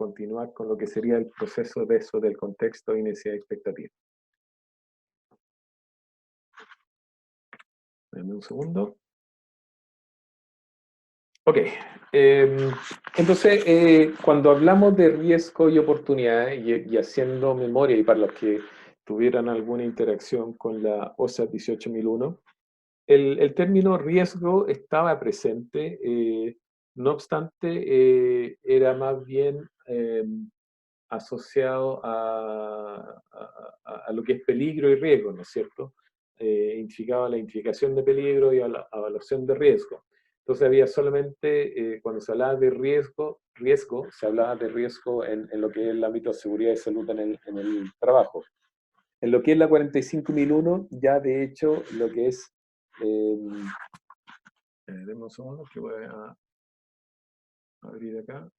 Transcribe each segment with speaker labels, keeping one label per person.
Speaker 1: continuar con lo que sería el proceso de eso del contexto y necesidad expectativa. Dame un segundo. Ok, entonces cuando hablamos de riesgo y oportunidad, y haciendo memoria, y para los que tuvieran alguna interacción con la OSA 18001, el término riesgo estaba presente, no obstante, era más bien asociado a lo que es peligro y riesgo, ¿no es cierto? Identificaba la identificación de peligro y a la evaluación de riesgo. Entonces había solamente, cuando se hablaba de riesgo, se hablaba de riesgo en lo que es el ámbito de seguridad y salud en el trabajo. En lo que es la 45001, ya de hecho, lo que es... denme un segundo que voy a abrir acá.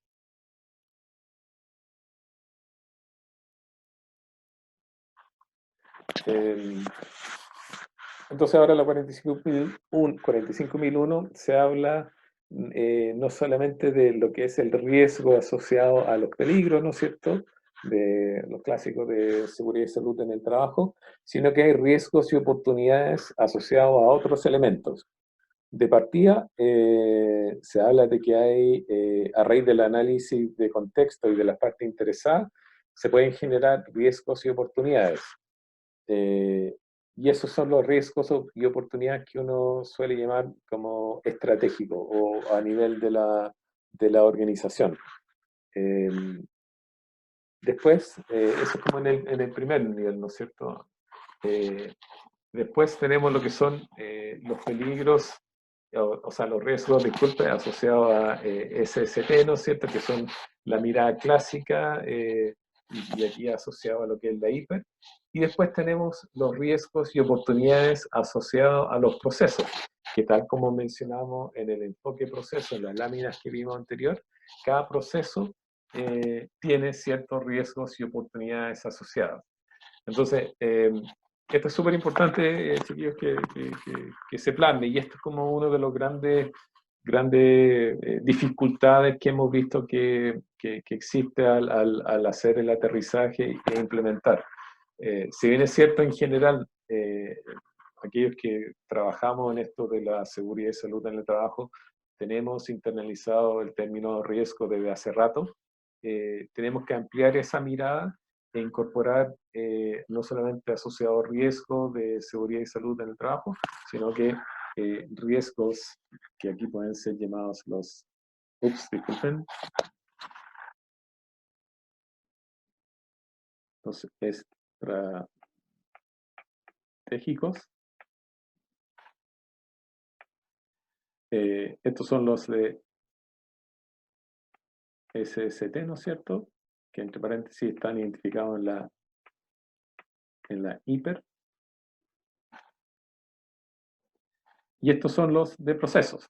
Speaker 1: Entonces ahora la 45001 se habla no solamente de lo que es el riesgo asociado a los peligros, ¿no es cierto?, de los clásicos de seguridad y salud en el trabajo, sino que hay riesgos y oportunidades asociados a otros elementos. De partida, se habla de que hay, a raíz del análisis de contexto y de las partes interesadas, se pueden generar riesgos y oportunidades. Y esos son los riesgos y oportunidades que uno suele llamar como estratégico o a nivel de la organización. Después, eso es como en el primer nivel, ¿no es cierto? Después tenemos lo que son los peligros, o sea, los riesgos, disculpe, asociados a SST, ¿no es cierto? Que son la mirada clásica y aquí asociado a lo que es la hiper. Y después tenemos los riesgos y oportunidades asociados a los procesos, que tal como mencionamos en el enfoque proceso, en las láminas que vimos anterior, cada proceso tiene ciertos riesgos y oportunidades asociadas. Entonces, esto es súper importante, chiquillos, que se plasme, y esto es como uno de los grandes dificultades que hemos visto que existe al hacer el aterrizaje e implementar. Si bien es cierto, en general, aquellos que trabajamos en esto de la seguridad y salud en el trabajo, tenemos internalizado el término riesgo desde hace rato. Tenemos que ampliar esa mirada e incorporar no solamente asociados riesgos de seguridad y salud en el trabajo, sino que riesgos que aquí pueden ser llamados los estratégicos. Estos son los de SST, ¿no es cierto?, que entre paréntesis están identificados en la hiper. Y estos son los de procesos.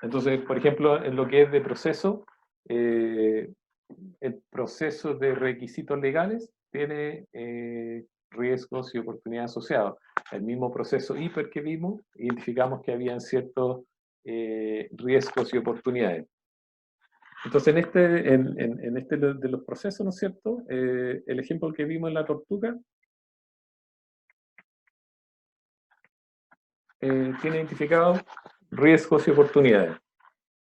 Speaker 1: Entonces, por ejemplo, en lo que es de proceso, el proceso de requisitos legales tiene riesgos y oportunidades asociados. El mismo proceso hiper que vimos, identificamos que habían ciertos riesgos y oportunidades. Entonces, en este de los procesos, ¿no es cierto?, el ejemplo que vimos en la tortuga tiene identificados riesgos y oportunidades.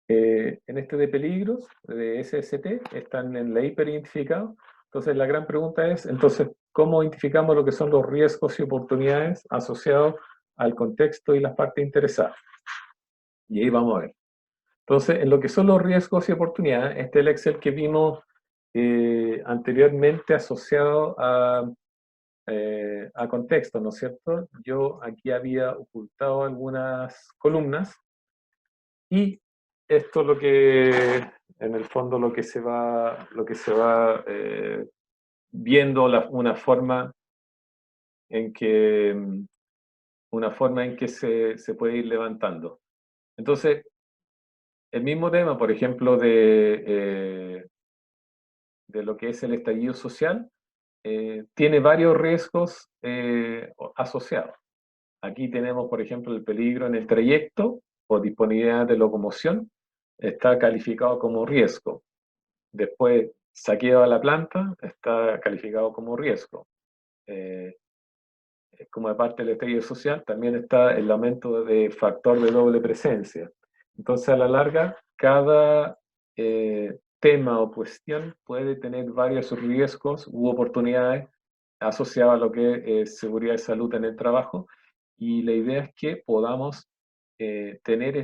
Speaker 1: En este de peligros, de SST, están en la hiper identificados. Entonces, la gran pregunta es, entonces, ¿cómo identificamos lo que son los riesgos y oportunidades asociados al contexto y las partes interesadas? Y ahí vamos a ver. Entonces, en lo que son los riesgos y oportunidades, este es el Excel que vimos anteriormente asociado a contexto, ¿no es cierto? Yo aquí había ocultado algunas columnas y esto es lo que, en el fondo, lo que se va viendo una forma en que se puede ir levantando. Entonces, el mismo tema, por ejemplo, de lo que es el estallido social, tiene varios riesgos asociados. Aquí tenemos, por ejemplo, el peligro en el trayecto o disponibilidad de locomoción, está calificado como riesgo. Después, saqueo a la planta está calificado como riesgo. Como de parte del estallido social, también está el aumento de factor de doble presencia. Entonces, a la larga, cada tema o cuestión puede tener varios riesgos u oportunidades asociadas a lo que es seguridad y salud en el trabajo, y la idea es que podamos tener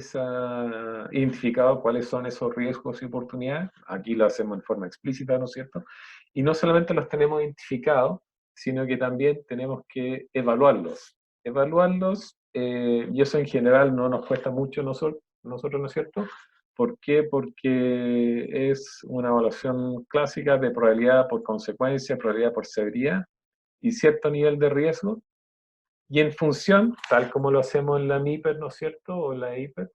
Speaker 1: identificado cuáles son esos riesgos y oportunidades. Aquí lo hacemos en forma explícita, ¿no es cierto? Y no solamente los tenemos identificados, sino que también tenemos que evaluarlos. Evaluarlos, y eso en general no nos cuesta mucho nosotros, ¿no es cierto? ¿Por qué? Porque es una evaluación clásica de probabilidad por consecuencia, probabilidad por severidad y cierto nivel de riesgo. Y en función, tal como lo hacemos en la MIPER, ¿no es cierto? O la IPER,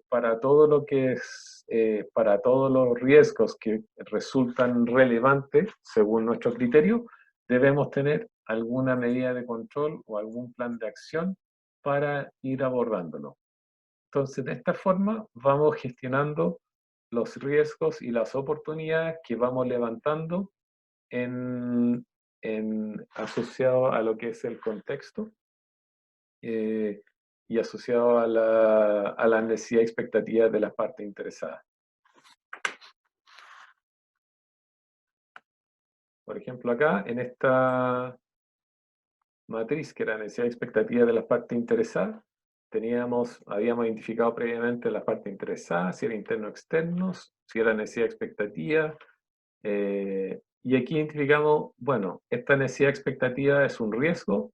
Speaker 1: para todo lo que es, para todos los riesgos que resultan relevantes según nuestro criterio, debemos tener alguna medida de control o algún plan de acción para ir abordándolo. Entonces, de esta forma vamos gestionando los riesgos y las oportunidades que vamos levantando asociado a lo que es el contexto, eh, y asociado a la necesidad y expectativas de las partes interesadas. Por ejemplo, acá, en esta matriz, que era necesidad y expectativas de las partes interesadas, habíamos identificado previamente las partes interesadas, si era interno o externo, si era necesidad y expectativa, y aquí identificamos, bueno, esta necesidad y expectativa es un riesgo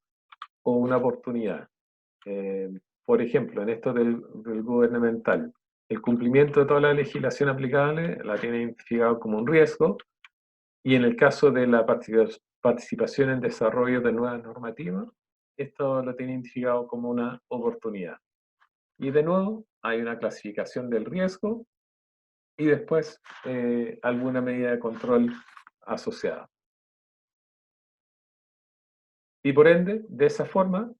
Speaker 1: o una oportunidad. Por ejemplo, en esto del gubernamental, el cumplimiento de toda la legislación aplicable la tiene identificado como un riesgo, y en el caso de la participación en desarrollo de nuevas normativas, esto lo tiene identificado como una oportunidad. Y de nuevo, hay una clasificación del riesgo y después alguna medida de control asociada. Y por ende, de esa forma,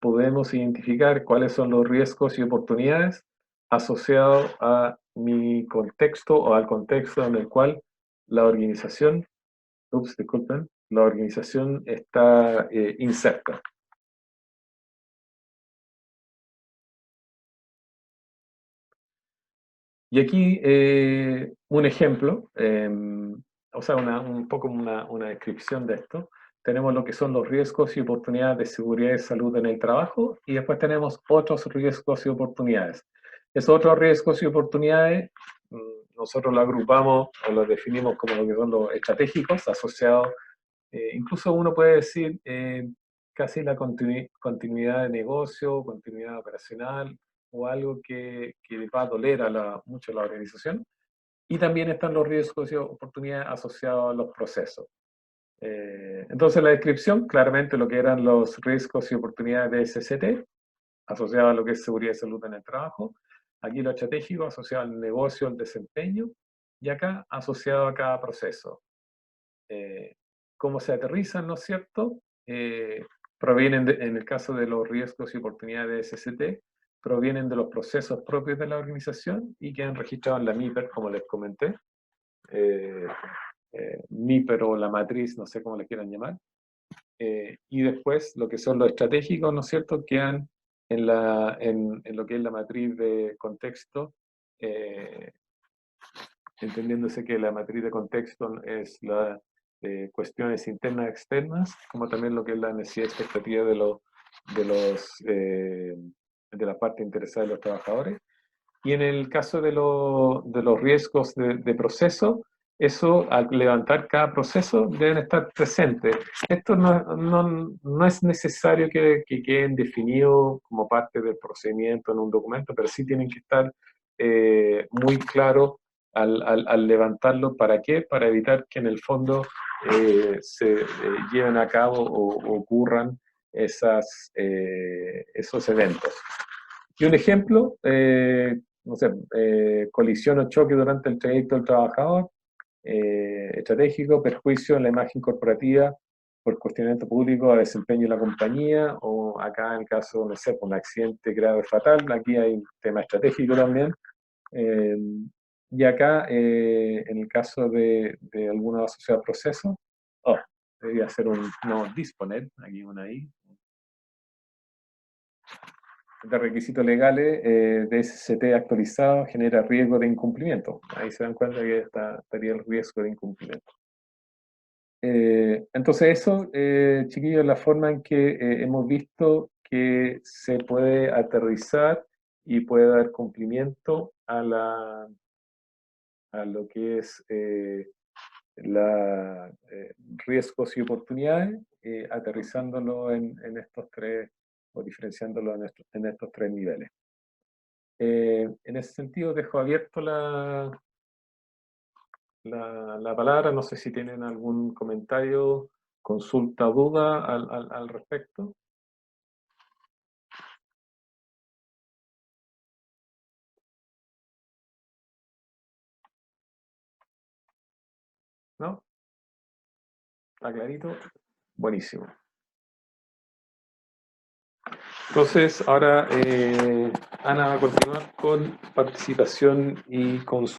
Speaker 1: podemos identificar cuáles son los riesgos y oportunidades asociados a mi contexto o al contexto en el cual la organización, disculpen, la organización está inserta. Y aquí un ejemplo, o sea, un poco una descripción de esto. Tenemos lo que son los riesgos y oportunidades de seguridad y salud en el trabajo, y después tenemos otros riesgos y oportunidades. Esos otros riesgos y oportunidades, nosotros los agrupamos o los definimos como lo que son los estratégicos, asociados, incluso uno puede decir casi la continuidad de negocio, continuidad operacional, o algo que va a doler mucho a la organización. Y también están los riesgos y oportunidades asociados a los procesos. Entonces, la descripción, claramente lo que eran los riesgos y oportunidades de SCT, asociados a lo que es seguridad y salud en el trabajo. Aquí lo estratégico, asociado al negocio, al desempeño. Y acá, asociado a cada proceso. Cómo se aterrizan, ¿no es cierto? Provienen, en el caso de los riesgos y oportunidades de SCT, provienen de los procesos propios de la organización y quedan registrados en la MIPER, como les comenté. MIPER o la matriz, no sé cómo le quieran llamar. Y después, lo que son los estratégicos, ¿no es cierto?, quedan en lo que es la matriz de contexto, entendiéndose que la matriz de contexto es la de cuestiones internas y externas, como también lo que es la necesidad y expectativa de la parte interesada de los trabajadores. Y en el caso de los riesgos de proceso, eso, al levantar cada proceso, deben estar presentes. Esto no es necesario que queden definidos como parte del procedimiento en un documento, pero sí tienen que estar muy claros al levantarlo. ¿Para qué? Para evitar que en el fondo se lleven a cabo o ocurran esos eventos. Y un ejemplo, no sé, colisión o choque durante el trayecto del trabajador, estratégico, perjuicio en la imagen corporativa por cuestionamiento público a desempeño de la compañía, o acá en el caso, no sé, por un accidente grave fatal, aquí hay un tema estratégico también. Y acá, en el caso de alguna asociada a proceso, debería ser un no disponer, aquí una I, de requisitos legales de SCT actualizado genera riesgo de incumplimiento. Ahí se dan cuenta que estaría el riesgo de incumplimiento. Entonces eso, chiquillos, es la forma en que hemos visto que se puede aterrizar y puede dar cumplimiento a lo que es riesgos y oportunidades, aterrizándolo en estos tres, o diferenciándolo en estos tres niveles. En ese sentido, dejo abierto la palabra. No sé si tienen algún comentario, consulta o duda al respecto. ¿No? ¿Está clarito? Buenísimo. Entonces, ahora Ana va a continuar con participación y consulta.